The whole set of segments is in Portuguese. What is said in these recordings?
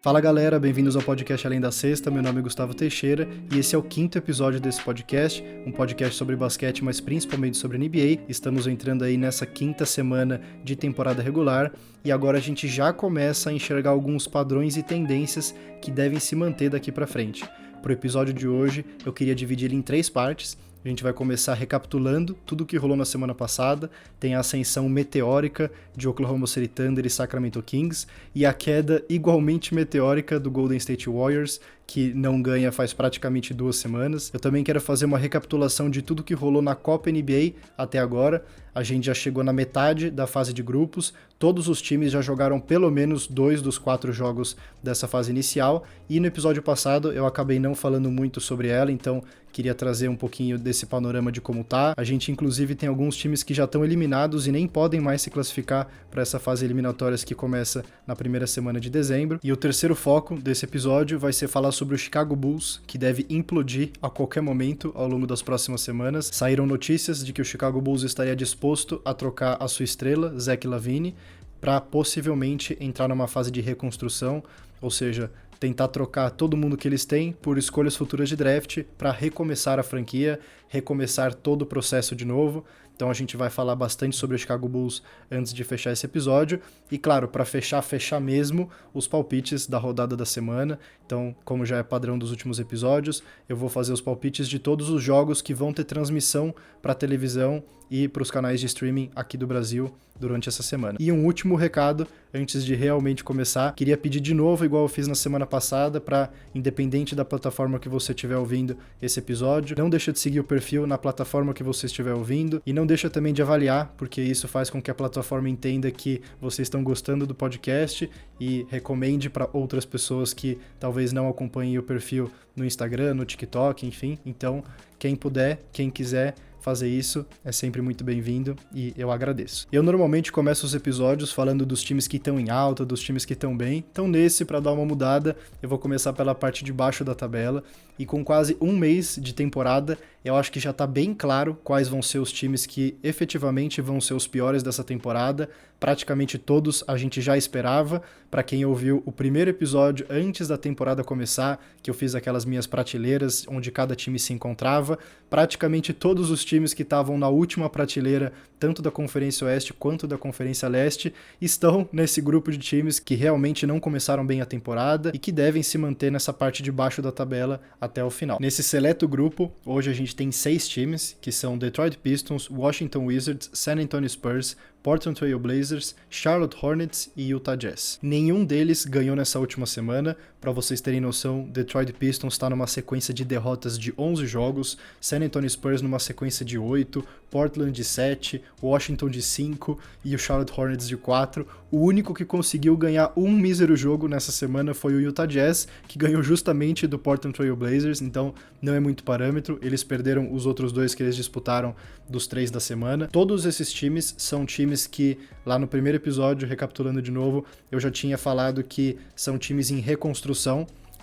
Fala galera, bem-vindos ao podcast Além da Sexta, meu nome é Gustavo Teixeira e esse é o 5º episódio desse podcast, um podcast sobre basquete, mas principalmente sobre NBA. Estamos entrando aí nessa 5ª semana de temporada regular e agora a gente já começa a enxergar alguns padrões e tendências que devem se manter daqui pra frente. Pro episódio de hoje, eu queria dividir ele em 3 partes. A gente vai começar recapitulando tudo o que rolou na semana passada, tem a ascensão meteórica de Oklahoma City Thunder e Sacramento Kings, e a queda igualmente meteórica do Golden State Warriors, que não ganha faz praticamente 2 semanas. Eu também quero fazer uma recapitulação de tudo que rolou na Copa NBA até agora. A gente já chegou na metade da fase de grupos, todos os times já jogaram pelo menos 2 dos 4 jogos dessa fase inicial, e no episódio passado eu acabei não falando muito sobre ela, então queria trazer um pouquinho desse panorama de como tá. A gente inclusive tem alguns times que já estão eliminados e nem podem mais se classificar para essa fase eliminatórias que começa na primeira semana de dezembro. E o terceiro foco desse episódio vai ser falar sobre o Chicago Bulls, que deve implodir a qualquer momento ao longo das próximas semanas. Saíram notícias de que o Chicago Bulls estaria disposto a trocar a sua estrela, Zach LaVine, para possivelmente entrar numa fase de reconstrução, ou seja, tentar trocar todo mundo que eles têm por escolhas futuras de draft para recomeçar a franquia, recomeçar todo o processo de novo. Então a gente vai falar bastante sobre o Chicago Bulls antes de fechar esse episódio. E claro, para fechar mesmo, os palpites da rodada da semana. Então, como já é padrão dos últimos episódios, eu vou fazer os palpites de todos os jogos que vão ter transmissão para televisão e para os canais de streaming aqui do Brasil durante essa semana. E um último recado, antes de realmente começar, queria pedir de novo, igual eu fiz na semana passada, para, independente da plataforma que você estiver ouvindo esse episódio, não deixa de seguir o perfil na plataforma que você estiver ouvindo e não deixa também de avaliar, porque isso faz com que a plataforma entenda que vocês estão gostando do podcast e recomende para outras pessoas que talvez não acompanhem o perfil no Instagram, no TikTok, enfim. Então, quem puder, quem quiser fazer isso é sempre muito bem-vindo e eu agradeço. Eu normalmente começo os episódios falando dos times que estão em alta, dos times que estão bem, então nesse, para dar uma mudada, eu vou começar pela parte de baixo da tabela, e com quase um mês de temporada, eu acho que já está bem claro quais vão ser os times que efetivamente vão ser os piores dessa temporada. Praticamente todos a gente já esperava. Para quem ouviu o primeiro episódio antes da temporada começar, que eu fiz aquelas minhas prateleiras onde cada time se encontrava, praticamente todos os times que estavam na última prateleira, tanto da Conferência Oeste quanto da Conferência Leste, estão nesse grupo de times que realmente não começaram bem a temporada e que devem se manter nessa parte de baixo da tabela até o final. Nesse seleto grupo, hoje a gente tem 6 times, que são Detroit Pistons, Washington Wizards, San Antonio Spurs, Portland Trail Blazers, Charlotte Hornets e Utah Jazz. Nenhum deles ganhou nessa última semana. Para vocês terem noção, Detroit Pistons está numa sequência de derrotas de 11 jogos, San Antonio Spurs numa sequência de 8, Portland de 7, Washington de 5 e o Charlotte Hornets de 4. O único que conseguiu ganhar um mísero jogo nessa semana foi o Utah Jazz, que ganhou justamente do Portland Trail Blazers, então não é muito parâmetro. Eles perderam os outros 2 que eles disputaram dos 3 da semana. Todos esses times são times que, lá no primeiro episódio, recapitulando de novo, eu já tinha falado que são times em reconstrução.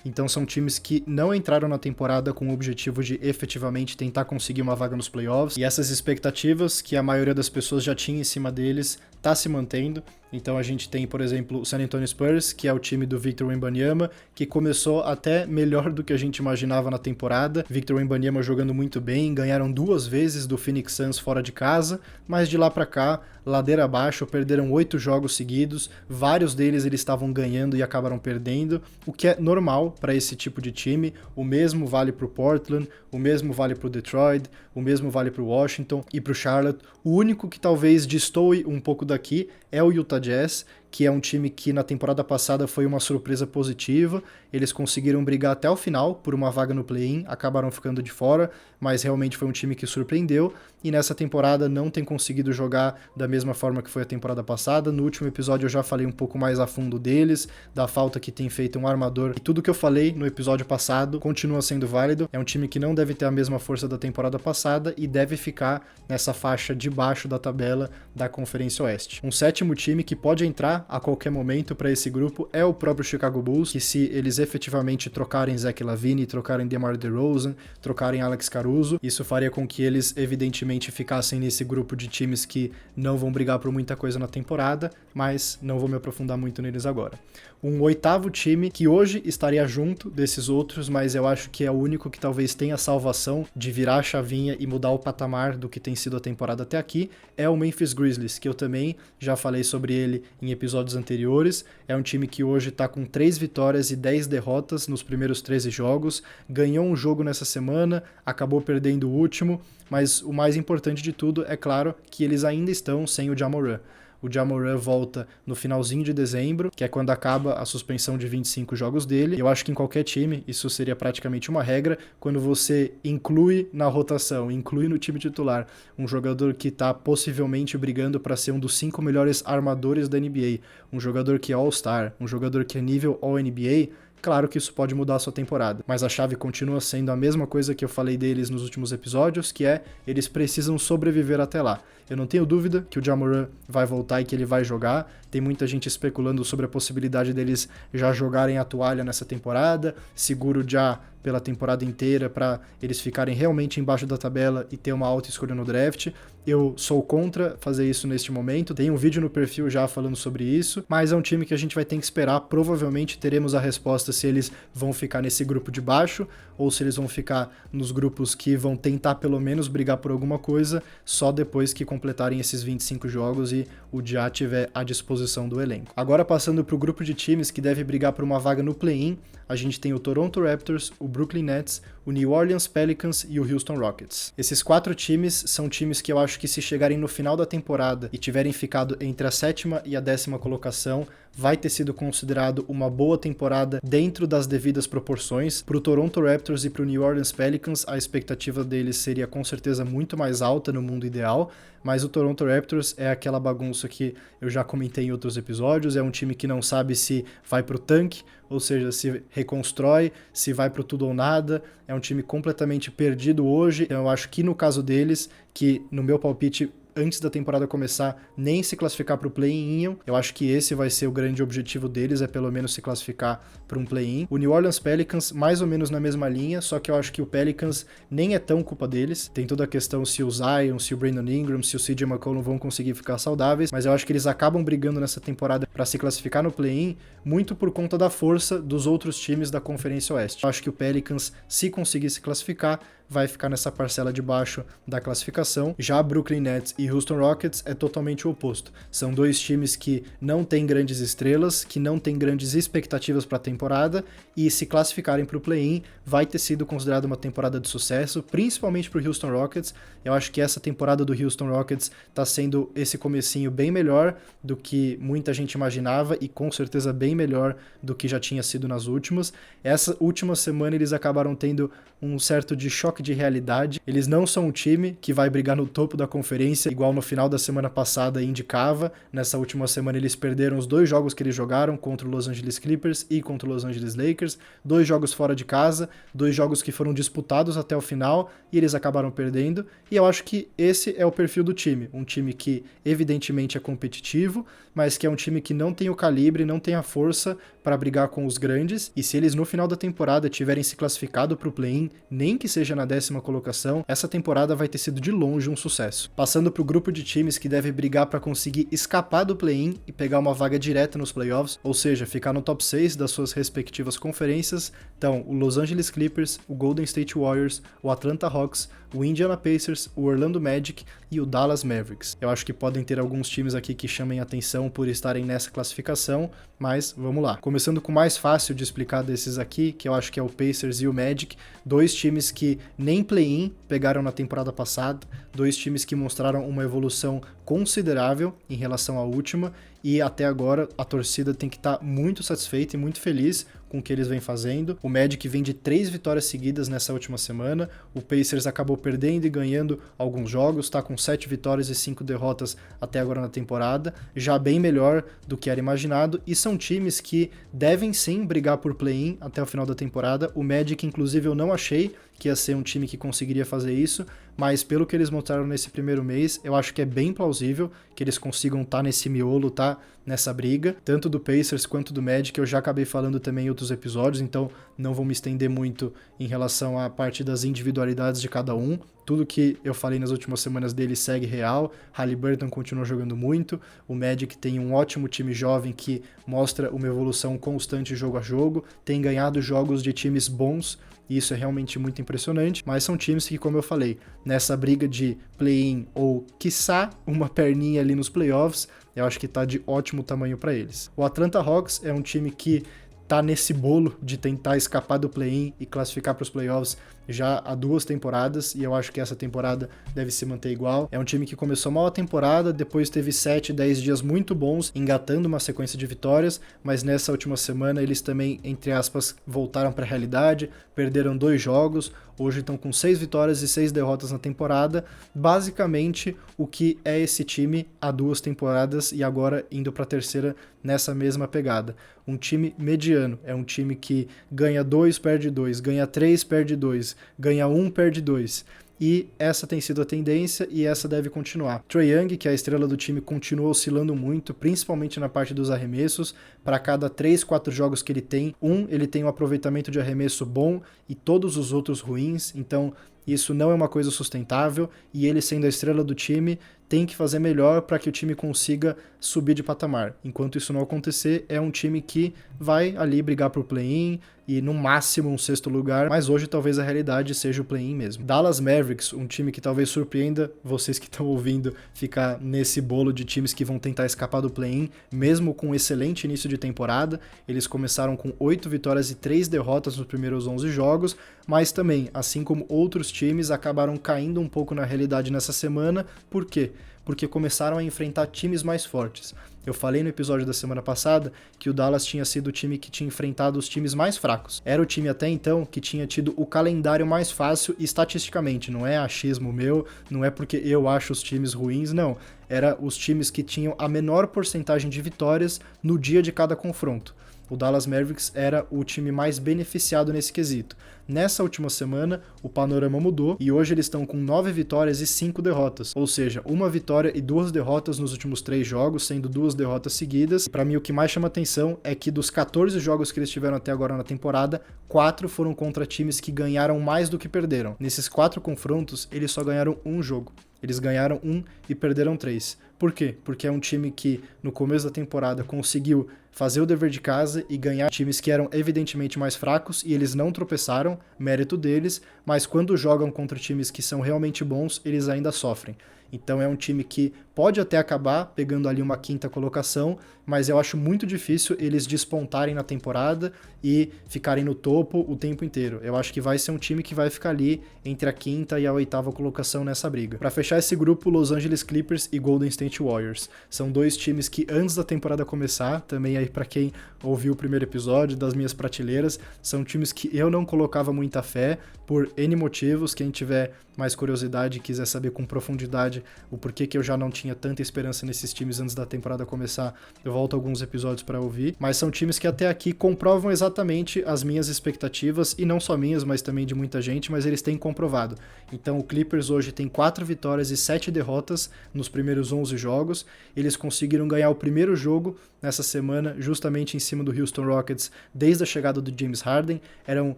Então são times que não entraram na temporada com o objetivo de efetivamente tentar conseguir uma vaga nos playoffs, e essas expectativas que a maioria das pessoas já tinha em cima deles tá se mantendo. Então a gente tem, por exemplo, o San Antonio Spurs, que é o time do Victor Wembanyama, que começou até melhor do que a gente imaginava na temporada. Victor Wembanyama jogando muito bem, ganharam 2 vezes do Phoenix Suns fora de casa, mas de lá pra cá, ladeira abaixo, perderam 8 jogos seguidos, vários deles eles estavam ganhando e acabaram perdendo, o que é normal para esse tipo de time. O mesmo vale pro Portland, o mesmo vale pro Detroit, o mesmo vale pro Washington e pro Charlotte. O único que talvez destoe um pouco daqui é o Utah Jazz, que é um time que na temporada passada foi uma surpresa positiva. Eles conseguiram brigar até o final por uma vaga no play-in, acabaram ficando de fora, mas realmente foi um time que surpreendeu, e nessa temporada não tem conseguido jogar da mesma forma que foi a temporada passada. No último episódio eu já falei um pouco mais a fundo deles, da falta que tem feito um armador, e tudo que eu falei no episódio passado continua sendo válido. É um time que não deve ter a mesma força da temporada passada e deve ficar nessa faixa de baixo da tabela da Conferência Oeste. Um 7º time que pode entrar chegar a qualquer momento para esse grupo é o próprio Chicago Bulls, que se eles efetivamente trocarem Zach LaVine, trocarem DeMar DeRozan, trocarem Alex Caruso, isso faria com que eles evidentemente ficassem nesse grupo de times que não vão brigar por muita coisa na temporada, mas não vou me aprofundar muito neles agora. Um oitavo time que hoje estaria junto desses outros, mas eu acho que é o único que talvez tenha a salvação de virar a chavinha e mudar o patamar do que tem sido a temporada até aqui, é o Memphis Grizzlies, que eu também já falei sobre ele em episódios anteriores. É um time que hoje está com 3 vitórias e 10 derrotas nos primeiros 13 jogos, ganhou um jogo nessa semana, acabou perdendo o último, mas o mais importante de tudo é claro que eles ainda estão sem o Ja Morant. O Ja Morant volta no finalzinho de dezembro, que é quando acaba a suspensão de 25 jogos dele. Eu acho que em qualquer time isso seria praticamente uma regra, quando você inclui na rotação, inclui no time titular um jogador que está possivelmente brigando para ser um dos 5 melhores armadores da NBA, um jogador que é All-Star, um jogador que é nível All-NBA. Claro que isso pode mudar a sua temporada, mas a chave continua sendo a mesma coisa que eu falei deles nos últimos episódios, que é, eles precisam sobreviver até lá. Eu não tenho dúvida que o Ja Morant vai voltar e que ele vai jogar. Tem muita gente especulando sobre a possibilidade deles já jogarem a toalha nessa temporada, seguro já pela temporada inteira para eles ficarem realmente embaixo da tabela e ter uma alta escolha no draft. Eu sou contra fazer isso neste momento. Tem um vídeo no perfil já falando sobre isso, mas é um time que a gente vai ter que esperar. Provavelmente teremos a resposta se eles vão ficar nesse grupo de baixo ou se eles vão ficar nos grupos que vão tentar pelo menos brigar por alguma coisa só depois que completarem esses 25 jogos e o Ja tiver à disposição do elenco. Agora passando para o grupo de times que deve brigar por uma vaga no play-in, a gente tem o Toronto Raptors, o Brooklyn Nets, o New Orleans Pelicans e o Houston Rockets. Esses 4 times são times que eu acho que se chegarem no final da temporada e tiverem ficado entre a 7ª e a 10ª colocação, vai ter sido considerado uma boa temporada dentro das devidas proporções. Para o Toronto Raptors e para o New Orleans Pelicans, a expectativa deles seria com certeza muito mais alta no mundo ideal, mas o Toronto Raptors é aquela bagunça que eu já comentei em outros episódios, é um time que não sabe se vai pro tanque, ou seja, se reconstrói, se vai pro tudo ou nada, é um time completamente perdido hoje. Então eu acho que no caso deles, que no meu palpite antes da temporada começar, nem se classificar para o play-in iam. Eu acho que esse vai ser o grande objetivo deles, é pelo menos se classificar para um play-in. O New Orleans Pelicans, mais ou menos na mesma linha, só que eu acho que o Pelicans nem é tão culpa deles. Tem toda a questão se o Zion, se o Brandon Ingram, se o CJ McCollum vão conseguir ficar saudáveis, mas eu acho que eles acabam brigando nessa temporada para se classificar no play-in, muito por conta da força dos outros times da Conferência Oeste. Eu acho que o Pelicans, se conseguir se classificar, vai ficar nessa parcela de baixo da classificação. Já Brooklyn Nets e Houston Rockets é totalmente o oposto. São 2 times que não têm grandes estrelas, que não têm grandes expectativas para a temporada, e se classificarem para o play-in, vai ter sido considerado uma temporada de sucesso, principalmente para o Houston Rockets. Eu acho que essa temporada do Houston Rockets está sendo esse comecinho bem melhor do que muita gente imaginava e com certeza bem melhor do que já tinha sido nas últimas. Essa última semana eles acabaram tendo um certo de choque de realidade. Eles não são um time que vai brigar no topo da conferência, igual no final da semana passada indicava. Nessa última semana eles perderam os 2 jogos que eles jogaram contra o Los Angeles Clippers e contra o Los Angeles Lakers, 2 jogos fora de casa, 2 jogos que foram disputados até o final e eles acabaram perdendo. E eu acho que esse é o perfil do time, um time que evidentemente é competitivo, mas que é um time que não tem o calibre, não tem a força para brigar com os grandes, e se eles no final da temporada tiverem se classificado para o play-in, nem que seja na 10ª colocação, essa temporada vai ter sido de longe um sucesso. Passando para o grupo de times que deve brigar para conseguir escapar do play-in e pegar uma vaga direta nos playoffs, ou seja, ficar no top 6 das suas respectivas conferências, então o Los Angeles Clippers, o Golden State Warriors, o Atlanta Hawks, o Indiana Pacers, o Orlando Magic e o Dallas Mavericks. Eu acho que podem ter alguns times aqui que chamem atenção por estarem nessa classificação, mas vamos lá. Começando com o mais fácil de explicar desses aqui, que eu acho que é o Pacers e o Magic, 2 times que nem play-in pegaram na temporada passada, 2 times que mostraram uma evolução considerável em relação à última, e até agora a torcida tem que estar muito satisfeita e muito feliz com o que eles vêm fazendo. O Magic vem de 3 vitórias seguidas nessa última semana, o Pacers acabou perdendo e ganhando alguns jogos, está com 7 vitórias e 5 derrotas até agora na temporada, já bem melhor do que era imaginado, e são times que devem sim brigar por play-in até o final da temporada. O Magic, inclusive, eu não achei que ia ser um time que conseguiria fazer isso, mas pelo que eles mostraram nesse primeiro mês, eu acho que é bem plausível que eles consigam estar nesse miolo, tá nessa briga, tanto do Pacers quanto do Magic. Eu já acabei falando também em outros episódios, então não vou me estender muito em relação à parte das individualidades de cada um. Tudo que eu falei nas últimas semanas dele segue real. Haliburton continua jogando muito, o Magic tem um ótimo time jovem que mostra uma evolução constante jogo a jogo, tem ganhado jogos de times bons, e isso é realmente muito impressionante, mas são times que, como eu falei, nessa briga de play-in ou, quiçá, uma perninha ali nos playoffs, eu acho que tá de ótimo tamanho para eles. O Atlanta Hawks é um time que tá nesse bolo de tentar escapar do play-in e classificar para os playoffs já há 2 temporadas, e eu acho que essa temporada deve se manter igual. É um time que começou mal a temporada, depois teve 7, 10 dias muito bons, engatando uma sequência de vitórias, mas nessa última semana eles também, entre aspas, voltaram para a realidade, perderam 2 jogos, hoje estão com 6 vitórias e 6 derrotas na temporada, basicamente o que é esse time há 2 temporadas e agora indo para a terceira nessa mesma pegada. Um time mediano, é um time que ganha 2, perde 2, ganha 3, perde 2, ganha 1, perde 2. E essa tem sido a tendência e essa deve continuar. Trae Young, que é a estrela do time, continua oscilando muito, principalmente na parte dos arremessos. Para cada 3, 4 jogos que ele tem, ele tem um aproveitamento de arremesso bom e todos os outros ruins, então isso não é uma coisa sustentável, e ele, sendo a estrela do time, tem que fazer melhor para que o time consiga subir de patamar. Enquanto isso não acontecer, é um time que vai ali brigar por play-in e no máximo um 6º lugar, mas hoje talvez a realidade seja o play-in mesmo. Dallas Mavericks, um time que talvez surpreenda vocês que estão ouvindo ficar nesse bolo de times que vão tentar escapar do play-in, mesmo com um excelente início de temporada. Eles começaram com 8 vitórias e 3 derrotas nos primeiros 11 jogos, mas também, assim como outros times, acabaram caindo um pouco na realidade nessa semana. Por quê? Porque começaram a enfrentar times mais fortes. Eu falei no episódio da semana passada que o Dallas tinha sido o time que tinha enfrentado os times mais fracos. Era o time até então que tinha tido o calendário mais fácil estatisticamente. Não é achismo meu, não é porque eu acho os times ruins, não. Era os times que tinham a menor porcentagem de vitórias no dia de cada confronto. O Dallas Mavericks era o time mais beneficiado nesse quesito. Nessa última semana, o panorama mudou e hoje eles estão com 9 vitórias e 5 derrotas, ou seja, 1 vitória e 2 derrotas nos últimos 3 jogos, sendo 2 derrotas seguidas. Para mim, o que mais chama atenção é que dos 14 jogos que eles tiveram até agora na temporada, 4 foram contra times que ganharam mais do que perderam. Nesses 4 confrontos, eles só ganharam 1 jogo. Eles ganharam 1 e perderam 3. Por quê? Porque é um time que, no começo da temporada, conseguiu fazer o dever de casa e ganhar times que eram evidentemente mais fracos, e eles não tropeçaram, mérito deles, mas quando jogam contra times que são realmente bons, eles ainda sofrem. Então é um time que pode até acabar pegando ali uma 5ª colocação, mas eu acho muito difícil eles despontarem na temporada e ficarem no topo o tempo inteiro. Eu acho que vai ser um time que vai ficar ali entre a 5ª e a 8ª colocação nessa briga. Para fechar esse grupo, Los Angeles Clippers e Golden State Warriors. São 2 times que antes da temporada começar, também aí para quem ouviu o primeiro episódio das minhas prateleiras, são times que eu não colocava muita fé por N motivos. Quem tiver mais curiosidade e quiser saber com profundidade o porquê que eu já não tinha tanta esperança nesses times antes da temporada começar, eu volto alguns episódios para ouvir, mas são times que até aqui comprovam exatamente as minhas expectativas, e não só minhas, mas também de muita gente, mas eles têm comprovado. Então o Clippers hoje tem 4 vitórias e 7 derrotas nos primeiros 11 jogos, eles conseguiram ganhar o primeiro jogo nessa semana, justamente em cima do Houston Rockets, desde a chegada do James Harden. Eram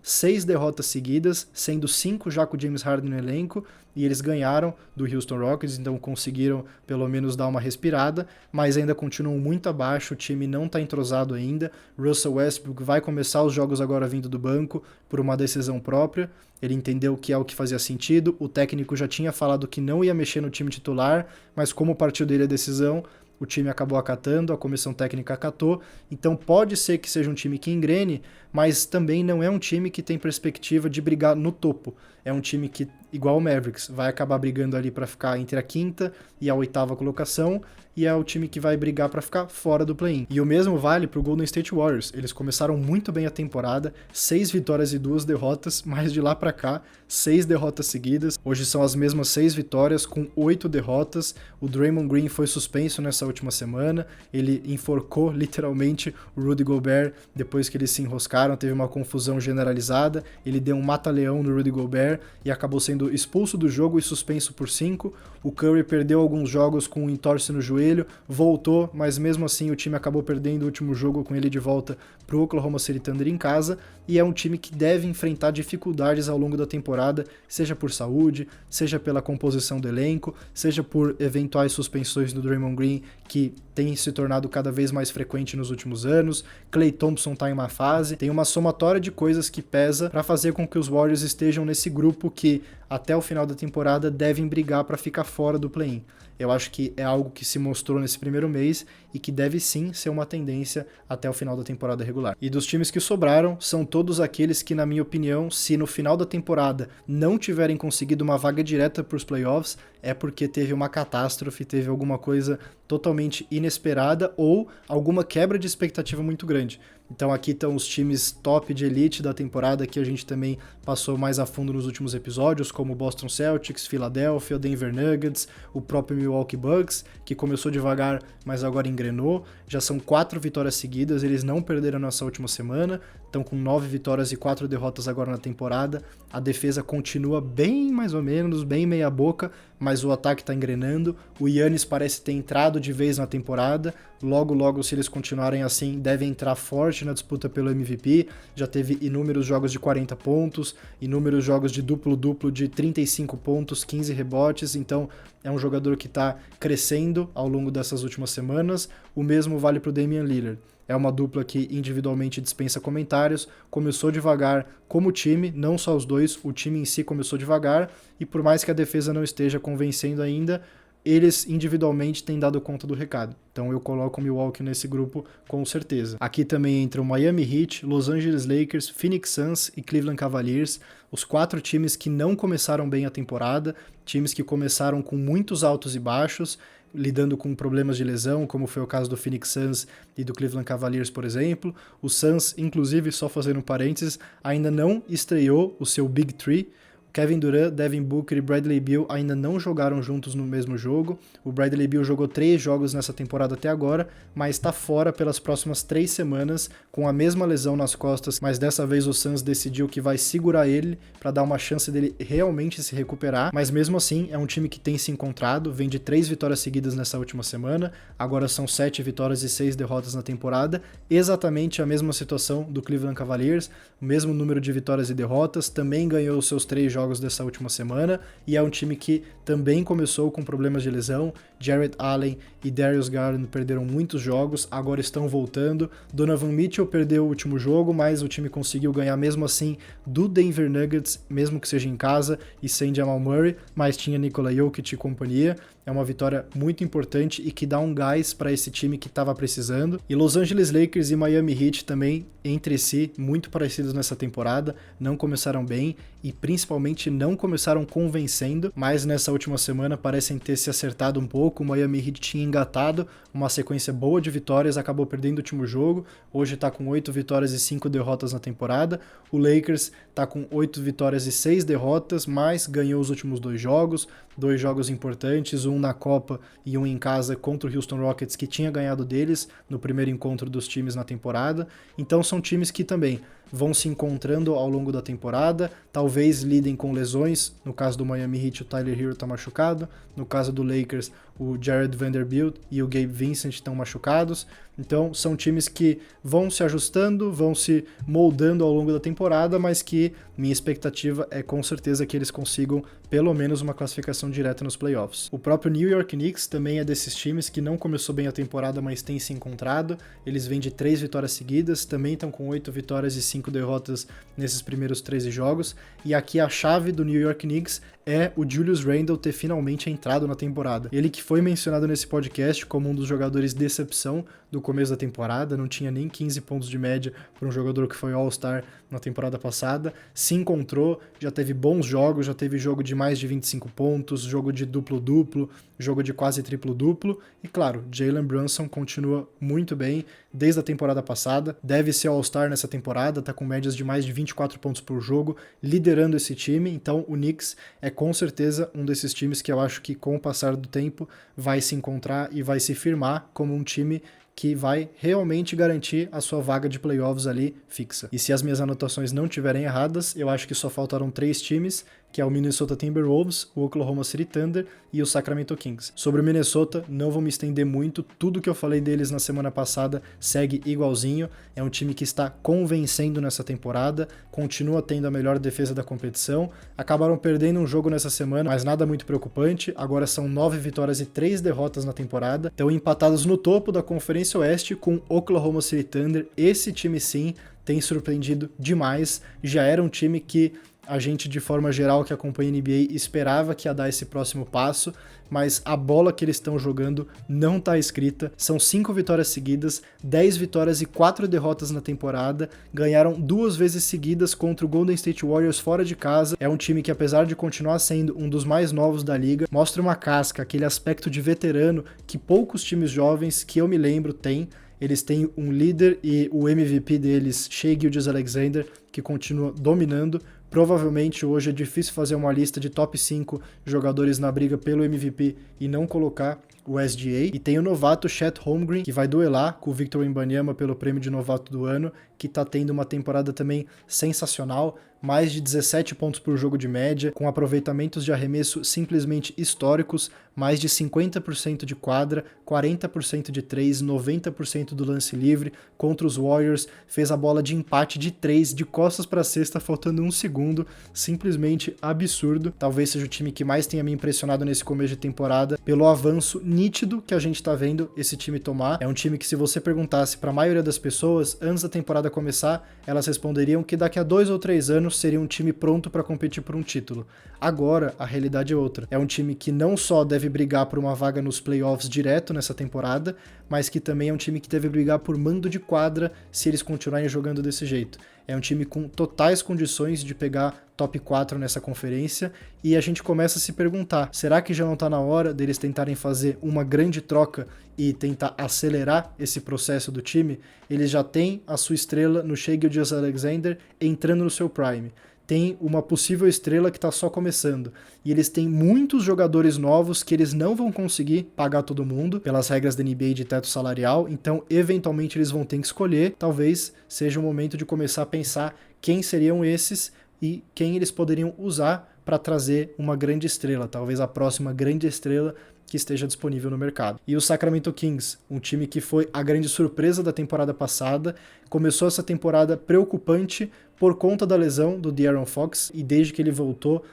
6 derrotas seguidas, sendo 5 já com o James Harden no elenco, e eles ganharam do Houston Rockets, então conseguiram pelo menos dar uma respirada, mas ainda continuam muito abaixo, o time não está entrosado ainda. Russell Westbrook vai começar os jogos agora vindo do banco por uma decisão própria, ele entendeu que é o que fazia sentido, o técnico já tinha falado que não ia mexer no time titular, mas como partiu dele a decisão, o time acabou acatando, a comissão técnica acatou, então pode ser que seja um time que engrene, mas também não é um time que tem perspectiva de brigar no topo. É um time que, igual o Mavericks, vai acabar brigando ali para ficar entre a 5ª e a 8ª colocação, e é o time que vai brigar para ficar fora do play-in. E o mesmo vale para o Golden State Warriors. Eles começaram muito bem a temporada, 6 vitórias e 2 derrotas, mas de lá para cá, 6 derrotas seguidas. Hoje são as mesmas 6 vitórias com 8 derrotas. O Draymond Green foi suspenso nessa última semana, ele enforcou literalmente o Rudy Gobert depois que eles se enroscaram, teve uma confusão generalizada, ele deu um mata-leão no Rudy Gobert e acabou sendo sendo expulso do jogo e suspenso por 5. O Curry perdeu alguns jogos com um entorse no joelho, voltou, mas mesmo assim o time acabou perdendo o último jogo com ele de volta para o Oklahoma City Thunder em casa, e é um time que deve enfrentar dificuldades ao longo da temporada, seja por saúde, seja pela composição do elenco, seja por eventuais suspensões do Draymond Green, que tem se tornado cada vez mais frequente nos últimos anos. Klay Thompson está em uma fase, tem uma somatória de coisas que pesa para fazer com que os Warriors estejam nesse grupo que até o final da temporada devem brigar para ficar fora do play-in. Eu acho que é algo que se mostrou nesse primeiro mês e que deve sim ser uma tendência até o final da temporada regular. E dos times que sobraram, são todos aqueles que, na minha opinião, se no final da temporada não tiverem conseguido uma vaga direta para os playoffs, é porque teve uma catástrofe, teve alguma coisa totalmente inesperada ou alguma quebra de expectativa muito grande. Então aqui estão os times top de elite da temporada que a gente também passou mais a fundo nos últimos episódios, como Boston Celtics, Philadelphia, Denver Nuggets, o próprio Milwaukee Bucks, que começou devagar, mas agora engrenou. Já são 4 vitórias seguidas, eles não perderam nessa última semana, estão com 9 vitórias e 4 derrotas agora na temporada. A defesa continua bem mais ou menos, bem meia boca, mas o ataque está engrenando. O Giannis parece ter entrado de vez na temporada. Logo, se eles continuarem assim, devem entrar forte na disputa pelo MVP. Já teve inúmeros jogos de 40 pontos, inúmeros jogos de duplo-duplo de 35 pontos, 15 rebotes. Então é um jogador que está crescendo ao longo dessas últimas semanas. O mesmo vale para o Damian Lillard. É uma dupla que individualmente dispensa comentários, começou devagar como time, não só os dois, o time em si começou devagar, e por mais que a defesa não esteja convencendo ainda, eles individualmente têm dado conta do recado. Então eu coloco o Milwaukee nesse grupo com certeza. Aqui também entram Miami Heat, Los Angeles Lakers, Phoenix Suns e Cleveland Cavaliers, os 4 times que não começaram bem a temporada, times que começaram com muitos altos e baixos, lidando com problemas de lesão, como foi o caso do Phoenix Suns e do Cleveland Cavaliers, por exemplo. O Suns, inclusive, só fazendo um parênteses, ainda não estreou o seu Big Three. Kevin Durant, Devin Booker e Bradley Beal ainda não jogaram juntos no mesmo jogo. O Bradley Beal jogou 3 jogos nessa temporada até agora, mas está fora pelas próximas 3 semanas com a mesma lesão nas costas, mas dessa vez o Suns decidiu que vai segurar ele para dar uma chance dele realmente se recuperar, mas mesmo assim é um time que tem se encontrado, vem de 3 vitórias seguidas nessa última semana, agora são 7 vitórias e 6 derrotas na temporada, exatamente a mesma situação do Cleveland Cavaliers, o mesmo número de vitórias e derrotas, também ganhou os seus 3 jogos dessa última semana, e é um time que também começou com problemas de lesão. Jarrett Allen e Darius Garland perderam muitos jogos, agora estão voltando. Donovan Mitchell perdeu o último jogo, mas o time conseguiu ganhar mesmo assim do Denver Nuggets, mesmo que seja em casa e sem Jamal Murray, mas tinha Nikola Jokic e companhia. É uma vitória muito importante e que dá um gás para esse time que estava precisando. E Los Angeles Lakers e Miami Heat também, entre si, muito parecidos nessa temporada. Não começaram bem e principalmente não começaram convencendo, mas nessa última semana parecem ter se acertado um pouco. O Miami Heat tinha engatado uma sequência boa de vitórias, acabou perdendo o último jogo. Hoje está com 8 vitórias e 5 derrotas na temporada. O Lakers está com 8 vitórias e 6 derrotas, mas ganhou os últimos 2 jogos importantes, um na Copa e um em casa contra o Houston Rockets, que tinha ganhado deles no primeiro encontro dos times na temporada. Então são times que também vão se encontrando ao longo da temporada, talvez lidem com lesões. No caso do Miami Heat, o Tyler Hero está machucado, no caso do Lakers, o Jared Vanderbilt e o Gabe Vincent estão machucados. Então são times que vão se ajustando, vão se moldando ao longo da temporada, mas que minha expectativa é com certeza que eles consigam pelo menos uma classificação direta nos playoffs. O próprio New York Knicks também é desses times que não começou bem a temporada, mas tem se encontrado. Eles vêm de 3 vitórias seguidas, também estão com 8 vitórias e 5 derrotas nesses primeiros 13 jogos. E aqui a chave do New York Knicks é o Julius Randle ter finalmente entrado na temporada. Ele que foi mencionado nesse podcast como um dos jogadores decepção do começo da temporada, não tinha nem 15 pontos de média para um jogador que foi All-Star na temporada passada, se encontrou, já teve bons jogos, já teve jogo de mais de 25 pontos, jogo de duplo-duplo, jogo de quase triplo-duplo, e claro, Jalen Brunson continua muito bem desde a temporada passada, deve ser All-Star nessa temporada, tá com médias de mais de 24 pontos por jogo, liderando esse time. Então o Knicks é com certeza um desses times que eu acho que com o passar do tempo vai se encontrar e vai se firmar como um time que vai realmente garantir a sua vaga de playoffs ali fixa. E se as minhas anotações não estiverem erradas, eu acho que só faltaram 3 times, que é o Minnesota Timberwolves, o Oklahoma City Thunder e o Sacramento Kings. Sobre o Minnesota, não vou me estender muito, tudo que eu falei deles na semana passada segue igualzinho, é um time que está convencendo nessa temporada, continua tendo a melhor defesa da competição, acabaram perdendo um jogo nessa semana, mas nada muito preocupante, agora são 9 vitórias e 3 derrotas na temporada, estão empatados no topo da Conferência Oeste com Oklahoma City Thunder. Esse time sim tem surpreendido demais, já era um time que a gente, de forma geral, que acompanha a NBA, esperava que ia dar esse próximo passo, mas a bola que eles estão jogando não está escrita. São 5 vitórias seguidas, 10 vitórias e 4 derrotas na temporada, ganharam 2 vezes seguidas contra o Golden State Warriors fora de casa. É um time que, apesar de continuar sendo um dos mais novos da liga, mostra uma casca, aquele aspecto de veterano que poucos times jovens, que eu me lembro, têm. Eles têm um líder e o MVP deles, Shai Gilgeous-Alexander, que continua dominando. Provavelmente hoje é difícil fazer uma lista de top 5 jogadores na briga pelo MVP e não colocar o SGA. E tem o novato Chet Holmgren, que vai duelar com o Victor Wembanyama pelo prêmio de novato do ano, que tá tendo uma temporada também sensacional, mais de 17 pontos por jogo de média, com aproveitamentos de arremesso simplesmente históricos, mais de 50% de quadra, 40% de 3, 90% do lance livre. Contra os Warriors, fez a bola de empate de 3, de costas para a cesta, faltando 1 segundo, simplesmente absurdo. Talvez seja o time que mais tenha me impressionado nesse começo de temporada, pelo avanço nítido que a gente tá vendo esse time tomar. É um time que, se você perguntasse para a maioria das pessoas, antes da temporada começar, elas responderiam que daqui a 2 ou 3 anos seria um time pronto para competir por um título. Agora, a realidade é outra. É um time que não só deve brigar por uma vaga nos playoffs direto nessa temporada, mas que também é um time que deve brigar por mando de quadra se eles continuarem jogando desse jeito. É um time com totais condições de pegar top 4 nessa conferência, e a gente começa a se perguntar, será que já não está na hora deles tentarem fazer uma grande troca e tentar acelerar esse processo do time? Eles já têm a sua estrela no Shai Gilgeous-Alexander entrando no seu prime. Tem uma possível estrela que está só começando. E eles têm muitos jogadores novos que eles não vão conseguir pagar todo mundo pelas regras da NBA de teto salarial, então eventualmente eles vão ter que escolher. Talvez seja o momento de começar a pensar quem seriam esses e quem eles poderiam usar para trazer uma grande estrela, talvez a próxima grande estrela que esteja disponível no mercado. E o Sacramento Kings, um time que foi a grande surpresa da temporada passada, começou essa temporada preocupante por conta da lesão do De'Aaron Fox, e desde que ele voltou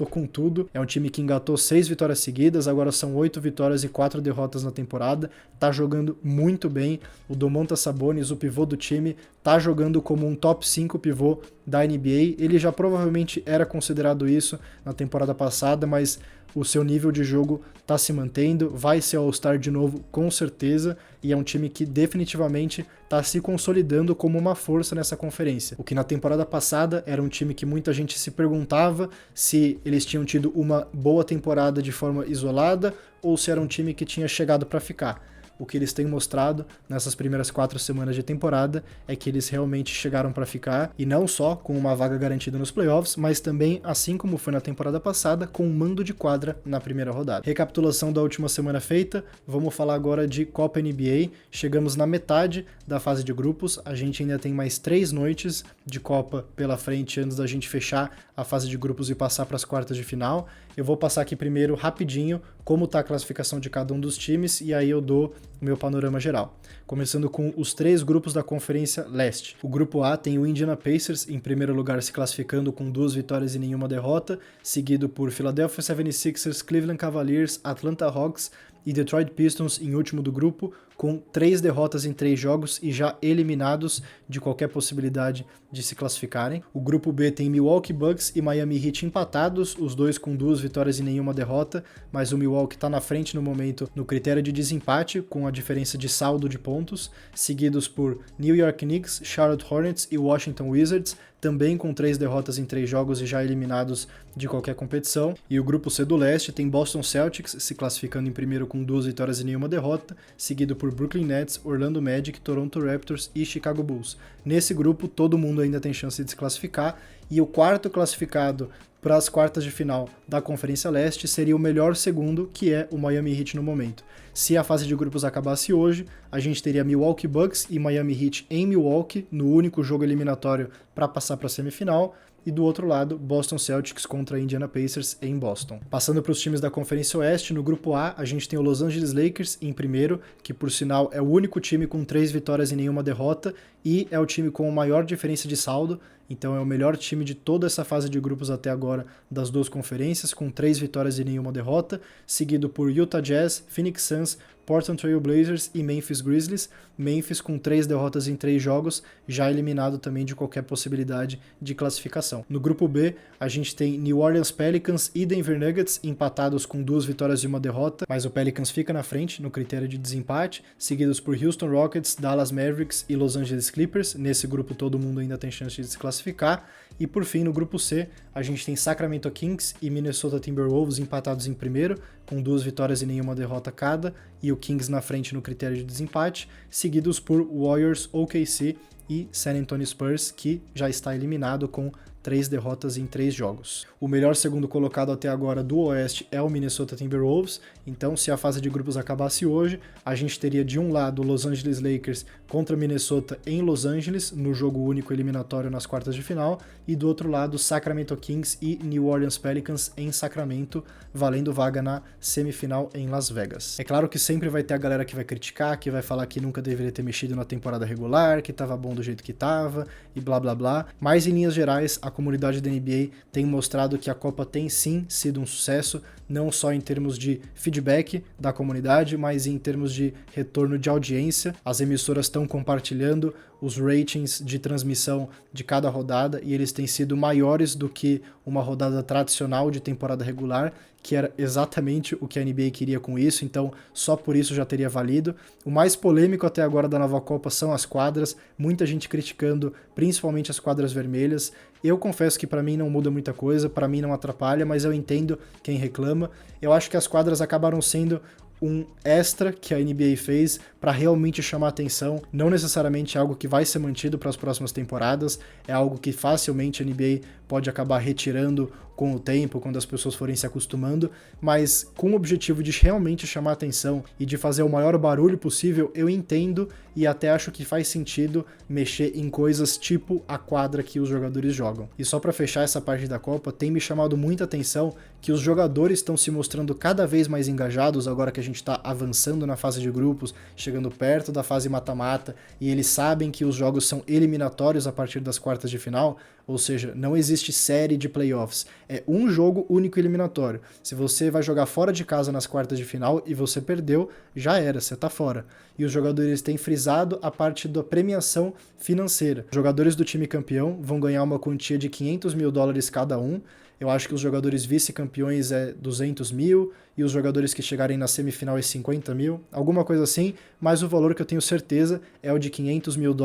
com tudo. É um time que engatou 6 vitórias seguidas, agora são 8 vitórias e 4 derrotas na temporada, tá jogando muito bem. O Domantas Sabonis, o pivô do time, tá jogando como um top 5 pivô da NBA. Ele já provavelmente era considerado isso na temporada passada, mas o seu nível de jogo tá se mantendo, vai ser All-Star de novo, com certeza, e é um time que definitivamente tá se consolidando como uma força nessa conferência. O que na temporada passada era um time que muita gente se perguntava se eles tinham tido uma boa temporada de forma isolada ou se era um time que tinha chegado para ficar. O que eles têm mostrado nessas primeiras 4 semanas de temporada é que eles realmente chegaram para ficar, e não só com uma vaga garantida nos playoffs, mas também, assim como foi na temporada passada, com um mando de quadra na primeira rodada. Recapitulação da última semana feita, vamos falar agora de Copa NBA. Chegamos na metade da fase de grupos, a gente ainda tem mais 3 noites de Copa pela frente antes da gente fechar a fase de grupos e passar para as quartas de final. Eu vou passar aqui primeiro rapidinho como está a classificação de cada um dos times, e aí eu dou o meu panorama geral. Começando com os 3 grupos da Conferência Leste. O grupo A tem o Indiana Pacers em primeiro lugar, se classificando com 2 vitórias e nenhuma derrota, seguido por Philadelphia 76ers, Cleveland Cavaliers, Atlanta Hawks e Detroit Pistons em último do grupo, com 3 derrotas em 3 jogos e já eliminados de qualquer possibilidade de se classificarem. O grupo B tem Milwaukee Bucks e Miami Heat empatados, os dois com 2 vitórias e nenhuma derrota, mas o Milwaukee está na frente no momento no critério de desempate, com a diferença de saldo de pontos, seguidos por New York Knicks, Charlotte Hornets e Washington Wizards, também com 3 derrotas em 3 jogos e já eliminados de qualquer competição. E o grupo C do leste tem Boston Celtics se classificando em primeiro com 2 vitórias e nenhuma derrota, seguido por Brooklyn Nets, Orlando Magic, Toronto Raptors e Chicago Bulls. Nesse grupo, todo mundo ainda tem chance de se classificar, e o quarto classificado para as quartas de final da Conferência Leste seria o melhor segundo, que é o Miami Heat no momento. Se a fase de grupos acabasse hoje, a gente teria Milwaukee Bucks e Miami Heat em Milwaukee, no único jogo eliminatório para passar para a semifinal, e do outro lado, Boston Celtics contra Indiana Pacers em Boston. Passando para os times da Conferência Oeste, no grupo A, a gente tem o Los Angeles Lakers em primeiro, que por sinal é o único time com 3 vitórias e nenhuma derrota, e é o time com a maior diferença de saldo, então é o melhor time de toda essa fase de grupos até agora das duas conferências, com 3 vitórias e nenhuma derrota, seguido por Utah Jazz, Phoenix Suns, Portland Trail Blazers e Memphis Grizzlies. Memphis com 3 derrotas em 3 jogos, já eliminado também de qualquer possibilidade de classificação. No grupo B, a gente tem New Orleans Pelicans e Denver Nuggets empatados com 2 vitórias e uma derrota, mas o Pelicans fica na frente no critério de desempate, seguidos por Houston Rockets, Dallas Mavericks e Los Angeles Clippers. Nesse grupo todo mundo ainda tem chance de se classificar. E por fim, no grupo C, a gente tem Sacramento Kings e Minnesota Timberwolves empatados em primeiro, com 2 vitórias e nenhuma derrota cada, e o Kings na frente no critério de desempate, seguidos por Warriors, OKC e San Antonio Spurs, que já está eliminado com 3 derrotas em 3 jogos. O melhor segundo colocado até agora do Oeste é o Minnesota Timberwolves, então se a fase de grupos acabasse hoje, a gente teria de um lado o Los Angeles Lakers contra Minnesota em Los Angeles, no jogo único eliminatório nas quartas de final, e do outro lado Sacramento Kings e New Orleans Pelicans em Sacramento, valendo vaga na semifinal em Las Vegas. É claro que sempre vai ter a galera que vai criticar, que vai falar que nunca deveria ter mexido na temporada regular, que tava bom do jeito que tava, e blá blá blá, mas em linhas gerais, a comunidade da NBA tem mostrado que a Copa tem sim sido um sucesso, não só em termos de feedback da comunidade, mas em termos de retorno de audiência. As emissoras estão compartilhando os ratings de transmissão de cada rodada e eles têm sido maiores do que uma rodada tradicional de temporada regular, que era exatamente o que a NBA queria com isso, então só por isso já teria valido. O mais polêmico até agora da nova Copa são as quadras, muita gente criticando principalmente as quadras vermelhas. Eu confesso que para mim não muda muita coisa, para mim não atrapalha, mas eu entendo quem reclama. Eu acho que as quadras acabaram sendo um extra que a NBA fez para realmente chamar atenção, não necessariamente algo que vai ser mantido para as próximas temporadas, é algo que facilmente a NBA pode acabar retirando com o tempo, quando as pessoas forem se acostumando, mas com o objetivo de realmente chamar atenção e de fazer o maior barulho possível, eu entendo e até acho que faz sentido mexer em coisas tipo a quadra que os jogadores jogam. E só para fechar essa parte da Copa, tem me chamado muita atenção que os jogadores estão se mostrando cada vez mais engajados agora que a gente está avançando na fase de grupos, chegando perto da fase mata-mata, e eles sabem que os jogos são eliminatórios a partir das quartas de final, ou seja, não existe série de playoffs, é um jogo único eliminatório. Se você vai jogar fora de casa nas quartas de final e você perdeu, já era, você tá fora. E os jogadores têm frisado a parte da premiação financeira. Os jogadores do time campeão vão ganhar uma quantia de $500 mil cada um. Eu acho que os jogadores vice-campeões é 200 mil e os jogadores que chegarem na semifinal é 50 mil, alguma coisa assim, mas o valor que eu tenho certeza é o de $500 mil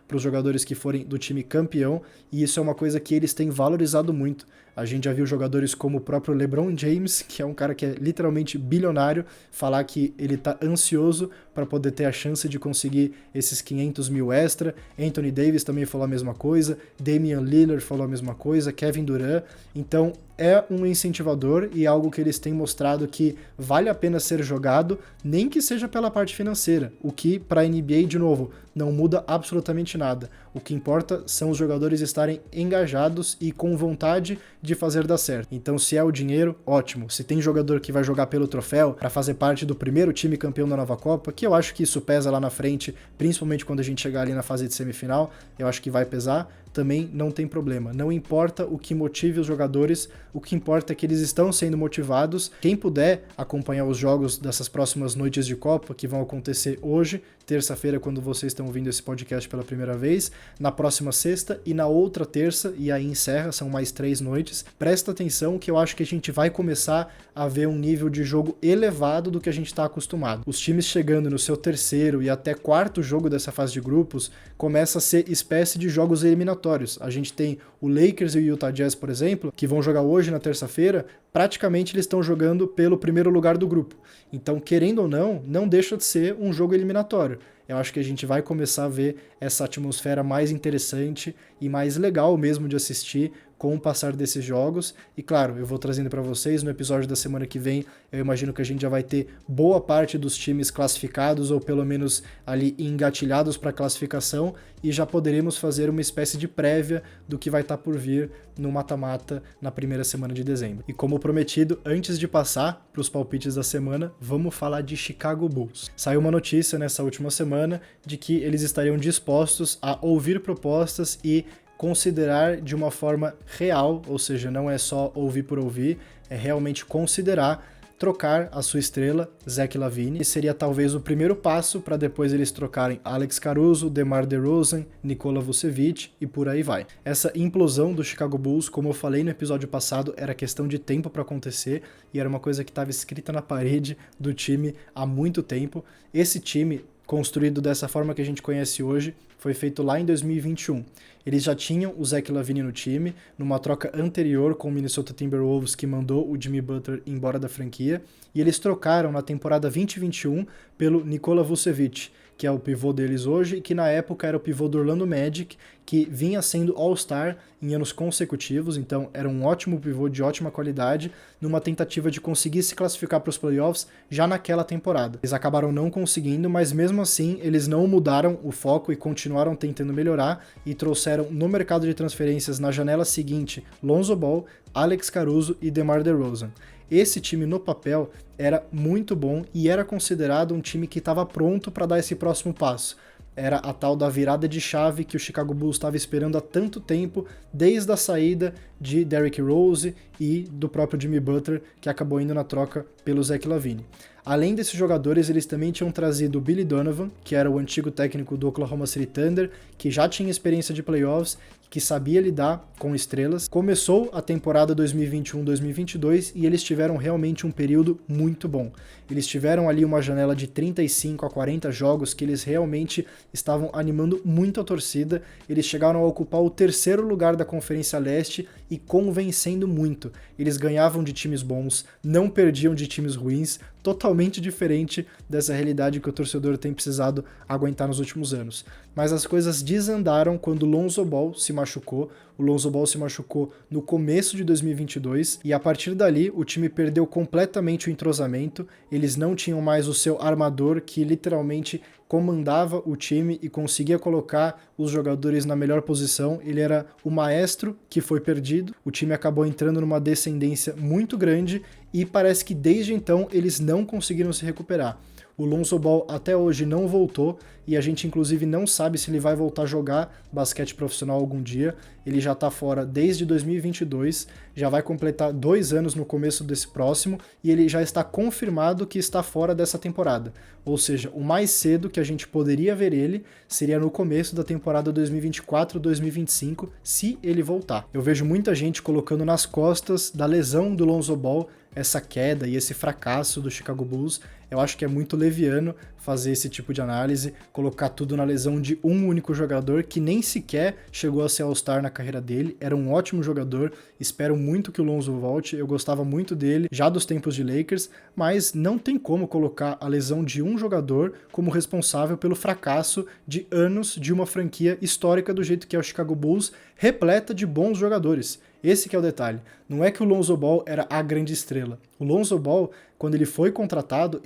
para os jogadores que forem do time campeão, e isso é uma coisa que eles têm valorizado muito. A gente já viu jogadores como o próprio LeBron James, que é um cara que é literalmente bilionário, falar que ele tá ansioso para poder ter a chance de conseguir esses 500 mil extra. Anthony Davis também falou a mesma coisa, Damian Lillard falou a mesma coisa, Kevin Durant. Então é um incentivador e algo que eles têm mostrado que vale a pena ser jogado, nem que seja pela parte financeira, o que para a NBA, de novo, não muda absolutamente nada. O que importa são os jogadores estarem engajados e com vontade de fazer dar certo. Então, se é o dinheiro, ótimo. Se tem jogador que vai jogar pelo troféu para fazer parte do primeiro time campeão da nova Copa, que eu acho que isso pesa lá na frente, principalmente quando a gente chegar ali na fase de semifinal, eu acho que vai pesar, também não tem problema. Não importa o que motive os jogadores, o que importa é que eles estão sendo motivados. Quem puder acompanhar os jogos dessas próximas noites de Copa, que vão acontecer hoje, terça-feira, quando vocês estão ouvindo esse podcast pela primeira vez, na próxima sexta e na outra terça, e aí encerra, são mais 3 noites. Presta atenção que eu acho que a gente vai começar a ver um nível de jogo elevado do que a gente está acostumado. Os times chegando no seu terceiro e até quarto jogo dessa fase de grupos, começa a ser espécie de jogos eliminatórios. A gente tem o Lakers e o Utah Jazz, por exemplo, que vão jogar hoje na terça-feira, praticamente eles estão jogando pelo primeiro lugar do grupo. Então, querendo ou não, não deixa de ser um jogo eliminatório. Eu acho que a gente vai começar a ver essa atmosfera mais interessante e mais legal mesmo de assistir, com o passar desses jogos. E claro, eu vou trazendo para vocês no episódio da semana que vem, eu imagino que a gente já vai ter boa parte dos times classificados, ou pelo menos ali engatilhados para classificação, e já poderemos fazer uma espécie de prévia do que vai estar por vir no mata-mata na primeira semana de dezembro. E como prometido, antes de passar para os palpites da semana, vamos falar de Chicago Bulls. Saiu uma notícia nessa última semana de que eles estariam dispostos a ouvir propostas e considerar de uma forma real, ou seja, não é só ouvir por ouvir, é realmente considerar trocar a sua estrela, Zach LaVine, e seria talvez o primeiro passo para depois eles trocarem Alex Caruso, DeMar DeRozan, Nikola Vucevic e por aí vai. Essa implosão do Chicago Bulls, como eu falei no episódio passado, era questão de tempo para acontecer e era uma coisa que estava escrita na parede do time há muito tempo. Esse time, construído dessa forma que a gente conhece hoje, foi feito lá em 2021. Eles já tinham o Zach LaVine no time, numa troca anterior com o Minnesota Timberwolves, que mandou o Jimmy Butler embora da franquia, e eles trocaram na temporada 2021 pelo Nikola Vucevic, que é o pivô deles hoje, e que na época era o pivô do Orlando Magic, que vinha sendo All-Star em anos consecutivos, então era um ótimo pivô de ótima qualidade, numa tentativa de conseguir se classificar para os playoffs já naquela temporada. Eles acabaram não conseguindo, mas mesmo assim eles não mudaram o foco e continuaram tentando melhorar e trouxeram no mercado de transferências na janela seguinte Lonzo Ball, Alex Caruso e DeMar DeRozan. Esse time no papel era muito bom e era considerado um time que estava pronto para dar esse próximo passo. Era a tal da virada de chave que o Chicago Bulls estava esperando há tanto tempo, desde a saída de Derrick Rose e do próprio Jimmy Butler, que acabou indo na troca pelo Zach LaVine. Além desses jogadores, eles também tinham trazido o Billy Donovan, que era o antigo técnico do Oklahoma City Thunder, que já tinha experiência de playoffs, que sabia lidar com estrelas. Começou a temporada 2021-2022 e eles tiveram realmente um período muito bom. Eles tiveram ali uma janela de 35 a 40 jogos que eles realmente estavam animando muito a torcida. Eles chegaram a ocupar o terceiro lugar da Conferência Leste e convencendo muito. Eles ganhavam de times bons, não perdiam de times ruins, totalmente diferente dessa realidade que o torcedor tem precisado aguentar nos últimos anos. Mas as coisas desandaram quando o Lonzo Ball se machucou. O Lonzo Ball se machucou no começo de 2022 e a partir dali o time perdeu completamente o entrosamento. Eles não tinham mais o seu armador que literalmente comandava o time e conseguia colocar os jogadores na melhor posição. Ele era o maestro que foi perdido. O time acabou entrando numa descendência muito grande e parece que desde então eles não conseguiram se recuperar. O Lonzo Ball até hoje não voltou e a gente inclusive não sabe se ele vai voltar a jogar basquete profissional algum dia. Ele já está fora desde 2022, já vai completar 2 anos no começo desse próximo e ele já está confirmado que está fora dessa temporada. Ou seja, o mais cedo que a gente poderia ver ele seria no começo da temporada 2024-2025, se ele voltar. Eu vejo muita gente colocando nas costas da lesão do Lonzo Ball essa queda e esse fracasso do Chicago Bulls. Eu acho que é muito leviano fazer esse tipo de análise, colocar tudo na lesão de um único jogador que nem sequer chegou a ser All-Star na carreira dele, era um ótimo jogador, espero muito que o Lonzo volte, eu gostava muito dele, já dos tempos de Lakers, mas não tem como colocar a lesão de um jogador como responsável pelo fracasso de anos de uma franquia histórica do jeito que é o Chicago Bulls, repleta de bons jogadores. Esse que é o detalhe. Não é que o Lonzo Ball era a grande estrela. O Lonzo Ball, quando ele foi contratado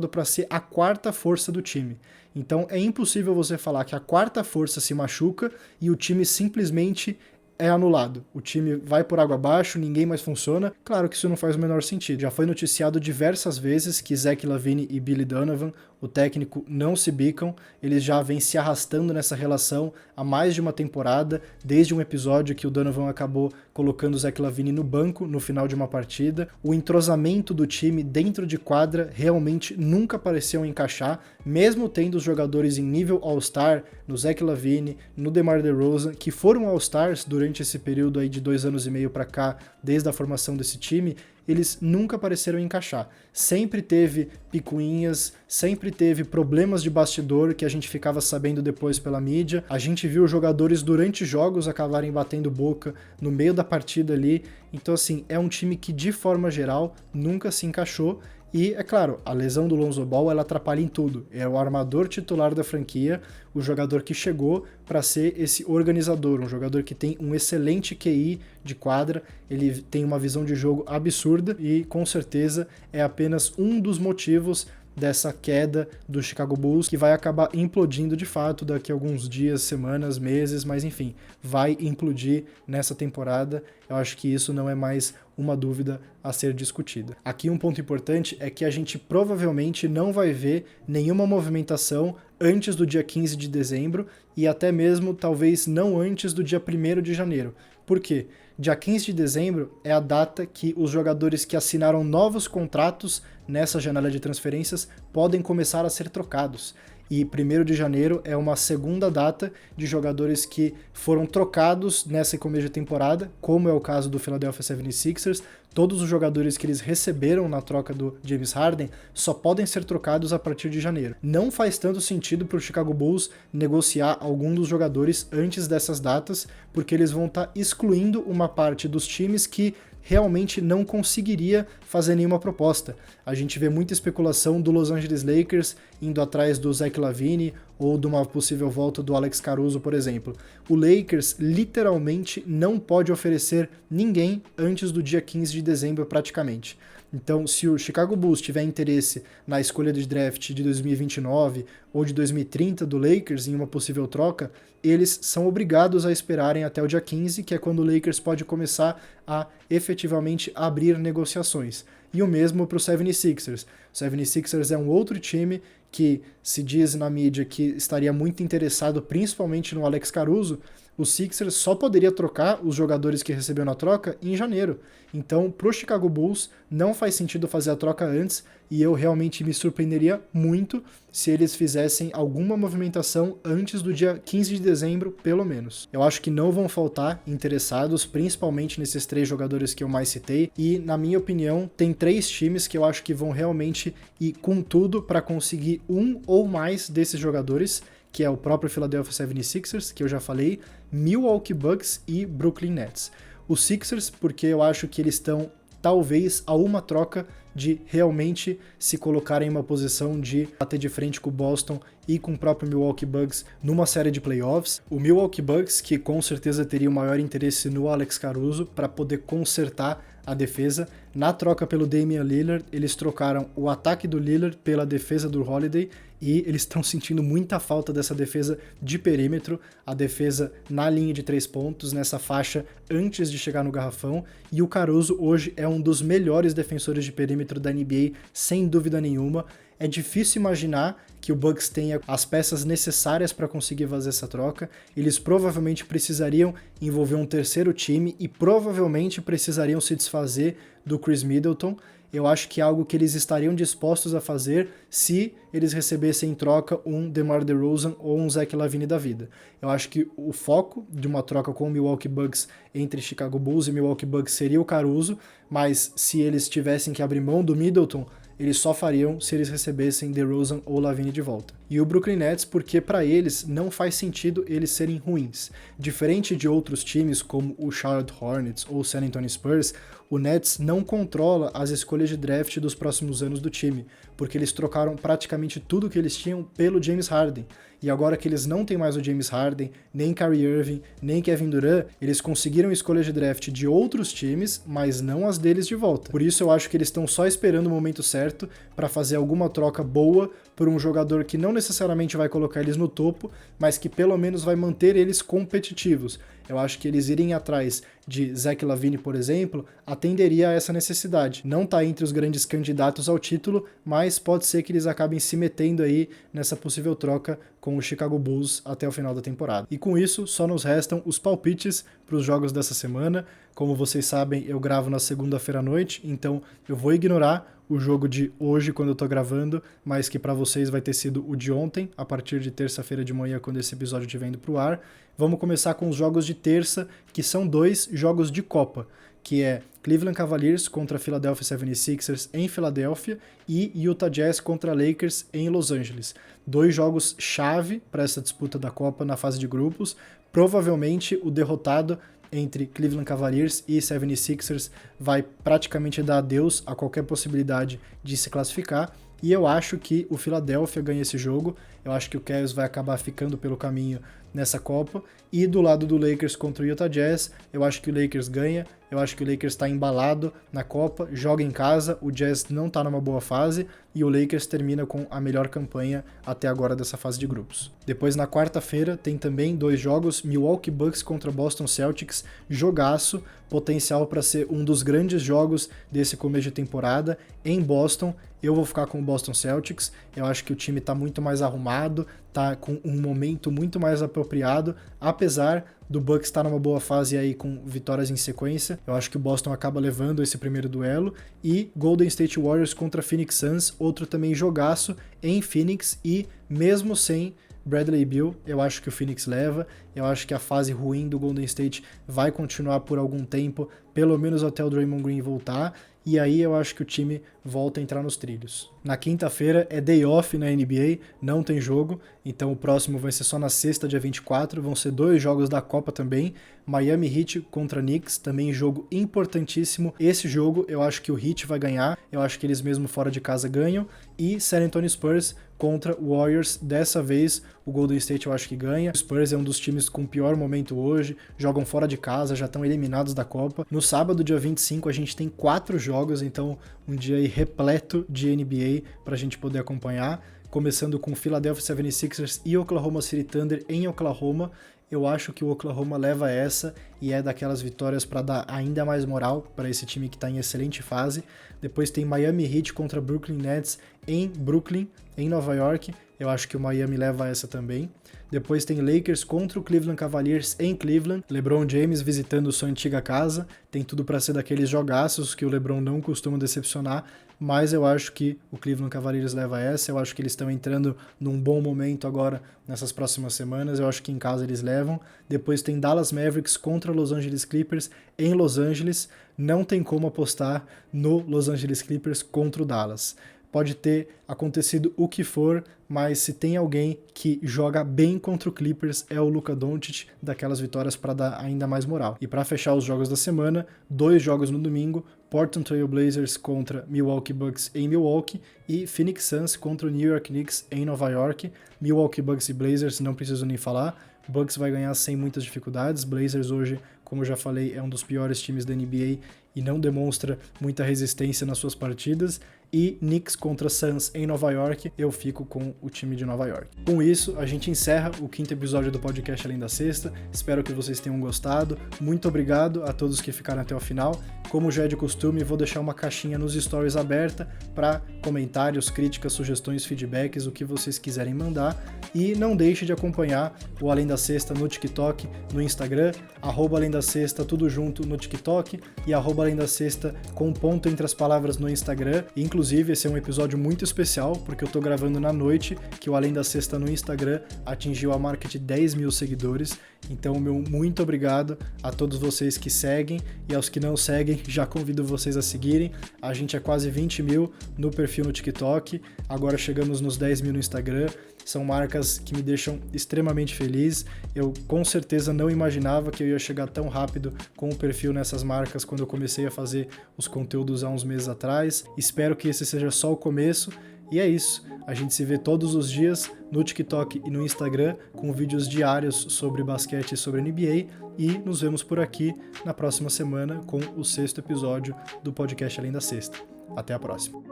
para ser a quarta força do time. Então é impossível você falar que a quarta força se machuca e o time simplesmente é anulado. O time vai por água abaixo, ninguém mais funciona. Claro que isso não faz o menor sentido. Já foi noticiado diversas vezes que Zach LaVine e Billy Donovan, o técnico, não se bicam. Eles já vêm se arrastando nessa relação há mais de uma temporada, desde um episódio que o Donovan acabou colocando o Zach LaVine no banco no final de uma partida. O entrosamento do time dentro de quadra realmente nunca pareceu encaixar, mesmo tendo os jogadores em nível All-Star, no Zach LaVine, no DeMar DeRozan, que foram All-Stars durante esse período aí de 2 anos e meio para cá, desde a formação desse time, eles nunca pareceram encaixar. Sempre teve picuinhas, sempre teve problemas de bastidor que a gente ficava sabendo depois pela mídia. A gente viu jogadores durante jogos acabarem batendo boca no meio da partida ali. Então, assim, é um time que, de forma geral, nunca se encaixou. E, é claro, a lesão do Lonzo Ball, ela atrapalha em tudo. É o armador titular da franquia, o jogador que chegou para ser esse organizador, um jogador que tem um excelente QI de quadra, ele tem uma visão de jogo absurda e, com certeza, é apenas um dos motivos dessa queda do Chicago Bulls, que vai acabar implodindo de fato daqui a alguns dias, semanas, meses, mas enfim, vai implodir nessa temporada. Eu acho que isso não é mais uma dúvida a ser discutida. Aqui um ponto importante é que a gente provavelmente não vai ver nenhuma movimentação antes do dia 15 de dezembro e até mesmo talvez não antes do dia 1º de janeiro. Por quê? Dia 15 de dezembro é a data que os jogadores que assinaram novos contratos nessa janela de transferências podem começar a ser trocados. E 1º de janeiro é uma segunda data de jogadores que foram trocados nessa começo de temporada, como é o caso do Philadelphia 76ers. Todos os jogadores que eles receberam na troca do James Harden só podem ser trocados a partir de janeiro. Não faz tanto sentido para o Chicago Bulls negociar algum dos jogadores antes dessas datas, porque eles vão estar excluindo uma parte dos times que realmente não conseguiria fazer nenhuma proposta. A gente vê muita especulação do Los Angeles Lakers indo atrás do Zach LaVine ou de uma possível volta do Alex Caruso, por exemplo. O Lakers literalmente não pode oferecer ninguém antes do dia 15 de dezembro praticamente. Então, se o Chicago Bulls tiver interesse na escolha de draft de 2029 ou de 2030 do Lakers em uma possível troca, eles são obrigados a esperarem até o dia 15, que é quando o Lakers pode começar a efetivamente abrir negociações. E o mesmo para o 76ers. O 76ers é um outro time que se diz na mídia que estaria muito interessado principalmente no Alex Caruso. O Sixers só poderia trocar os jogadores que recebeu na troca em janeiro. Então, pro Chicago Bulls, não faz sentido fazer a troca antes, e eu realmente me surpreenderia muito se eles fizessem alguma movimentação antes do dia 15 de dezembro, pelo menos. Eu acho que não vão faltar interessados, principalmente nesses 3 jogadores que eu mais citei, e, na minha opinião, tem 3 times que eu acho que vão realmente ir com tudo para conseguir um ou mais desses jogadores, que é o próprio Philadelphia 76ers, que eu já falei, Milwaukee Bucks e Brooklyn Nets. Os Sixers, porque eu acho que eles estão, talvez, a uma troca de realmente se colocarem em uma posição de bater de frente com o Boston e com o próprio Milwaukee Bucks numa série de playoffs. O Milwaukee Bucks, que com certeza teria o maior interesse no Alex Caruso para poder consertar a defesa. Na troca pelo Damian Lillard, eles trocaram o ataque do Lillard pela defesa do Holiday e eles estão sentindo muita falta dessa defesa de perímetro, a defesa na linha de 3 pontos, nessa faixa antes de chegar no garrafão, e o Caruso hoje é um dos melhores defensores de perímetro da NBA, sem dúvida nenhuma. É difícil imaginar que o Bucks tenha as peças necessárias para conseguir fazer essa troca. Eles provavelmente precisariam envolver um terceiro time e provavelmente precisariam se desfazer do Chris Middleton. Eu acho que é algo que eles estariam dispostos a fazer se eles recebessem em troca um DeMar DeRozan ou um Zach LaVine da vida. Eu acho que o foco de uma troca com o Milwaukee Bucks entre Chicago Bulls e Milwaukee Bucks seria o Caruso, mas se eles tivessem que abrir mão do Middleton, eles só fariam se eles recebessem DeRozan ou LaVine de volta. E o Brooklyn Nets, porque para eles não faz sentido eles serem ruins. Diferente de outros times como o Charlotte Hornets ou o San Antonio Spurs, o Nets não controla as escolhas de draft dos próximos anos do time, porque eles trocaram praticamente tudo que eles tinham pelo James Harden. E agora que eles não têm mais o James Harden, nem Kyrie Irving, nem Kevin Durant, eles conseguiram escolhas de draft de outros times, mas não as deles de volta. Por isso eu acho que eles estão só esperando o momento certo para fazer alguma troca boa por um jogador que não necessariamente vai colocar eles no topo, mas que pelo menos vai manter eles competitivos. Eu acho que eles irem atrás de Zach LaVine, por exemplo, atenderia a essa necessidade. Não está entre os grandes candidatos ao título, mas pode ser que eles acabem se metendo aí nessa possível troca com o Chicago Bulls até o final da temporada. E com isso, só nos restam os palpites para os jogos dessa semana. Como vocês sabem, eu gravo na segunda-feira à noite, então eu vou ignorar o jogo de hoje quando eu tô gravando, mas que para vocês vai ter sido o de ontem, a partir de terça-feira de manhã, quando esse episódio estiver indo pro ar. Vamos começar com os jogos de terça, que são 2 jogos de Copa, que é Cleveland Cavaliers contra Philadelphia 76ers em Filadélfia e Utah Jazz contra Lakers em Los Angeles. 2 jogos chave para essa disputa da Copa na fase de grupos. Provavelmente o derrotado entre Cleveland Cavaliers e 76ers vai praticamente dar adeus a qualquer possibilidade de se classificar, e eu acho que o Philadelphia ganha esse jogo, eu acho que o Cavs vai acabar ficando pelo caminho nessa Copa, e do lado do Lakers contra o Utah Jazz, eu acho que o Lakers ganha, eu acho que o Lakers está embalado na Copa, joga em casa, o Jazz não está numa boa fase, e o Lakers termina com a melhor campanha até agora dessa fase de grupos. Depois, na quarta-feira, tem também 2 jogos, Milwaukee Bucks contra Boston Celtics, jogaço, potencial para ser um dos grandes jogos desse começo de temporada em Boston. Eu vou ficar com o Boston Celtics, eu acho que o time está muito mais arrumado, está com um momento muito mais apropriado, apesar do Bucks estar numa boa fase aí com vitórias em sequência. Eu acho que o Boston acaba levando esse primeiro duelo. E Golden State Warriors contra Phoenix Suns, outro também jogaço em Phoenix, e mesmo sem Bradley Beal, eu acho que o Phoenix leva, eu acho que a fase ruim do Golden State vai continuar por algum tempo, pelo menos até o Draymond Green voltar, e aí eu acho que o time volta a entrar nos trilhos. Na quinta-feira é day off na NBA, não tem jogo, então o próximo vai ser só na sexta, dia 24, vão ser 2 jogos da Copa também, Miami Heat contra Knicks, também jogo importantíssimo. Esse jogo eu acho que o Heat vai ganhar, eu acho que eles mesmo fora de casa ganham, e San Antonio Spurs contra Warriors, dessa vez o Golden State eu acho que ganha. O Spurs é um dos times com pior momento hoje, jogam fora de casa, já estão eliminados da Copa. No sábado, dia 25, a gente tem 4 jogos, então um dia aí repleto de NBA pra gente poder acompanhar, começando com Philadelphia 76ers e Oklahoma City Thunder em Oklahoma. Eu acho que o Oklahoma leva essa e é daquelas vitórias para dar ainda mais moral para esse time que está em excelente fase. Depois tem Miami Heat contra Brooklyn Nets em Brooklyn, em Nova York. Eu acho que o Miami leva essa também. Depois tem Lakers contra o Cleveland Cavaliers em Cleveland. LeBron James visitando sua antiga casa. Tem tudo para ser daqueles jogaços que o LeBron não costuma decepcionar, mas eu acho que o Cleveland Cavaliers leva essa. Eu acho que eles estão entrando num bom momento agora nessas próximas semanas. Eu acho que em casa eles levam. Depois tem Dallas Mavericks contra Los Angeles Clippers em Los Angeles. Não tem como apostar no Los Angeles Clippers contra o Dallas. Pode ter acontecido o que for, mas se tem alguém que joga bem contra o Clippers é o Luka Doncic, daquelas vitórias para dar ainda mais moral. E para fechar os jogos da semana, 2 jogos no domingo, Portland Trail Blazers contra Milwaukee Bucks em Milwaukee e Phoenix Suns contra o New York Knicks em Nova York. Milwaukee Bucks e Blazers não preciso nem falar, Bucks vai ganhar sem muitas dificuldades. Blazers hoje, como eu já falei, é um dos piores times da NBA e não demonstra muita resistência nas suas partidas. E Knicks contra Suns em Nova York, eu fico com o time de Nova York. Com isso, a gente encerra o 5º episódio do podcast Além da Sexta. Espero que vocês tenham gostado. Muito obrigado a todos que ficaram até o final. Como já é de costume, vou deixar uma caixinha nos stories aberta para comentários, críticas, sugestões, feedbacks, o que vocês quiserem mandar. E não deixe de acompanhar o Além da Sexta no TikTok, no Instagram, @Além da Sexta, tudo junto no TikTok, e @Além da Sexta com ponto entre as palavras no Instagram. Inclusive, esse é um episódio muito especial, porque eu tô gravando na noite que o Além da Sexta no Instagram atingiu a marca de 10 mil seguidores. Então, meu muito obrigado a todos vocês que seguem, e aos que não seguem, já convido vocês a seguirem. A gente é quase 20 mil no perfil no TikTok, agora chegamos nos 10 mil no Instagram. São marcas que me deixam extremamente feliz. Eu com certeza não imaginava que eu ia chegar tão rápido com o perfil nessas marcas quando eu comecei a fazer os conteúdos há uns meses atrás. Espero que esse seja só o começo. E é isso. A gente se vê todos os dias no TikTok e no Instagram com vídeos diários sobre basquete e sobre NBA. E nos vemos por aqui na próxima semana com o 6º episódio do podcast Além da Sexta. Até a próxima.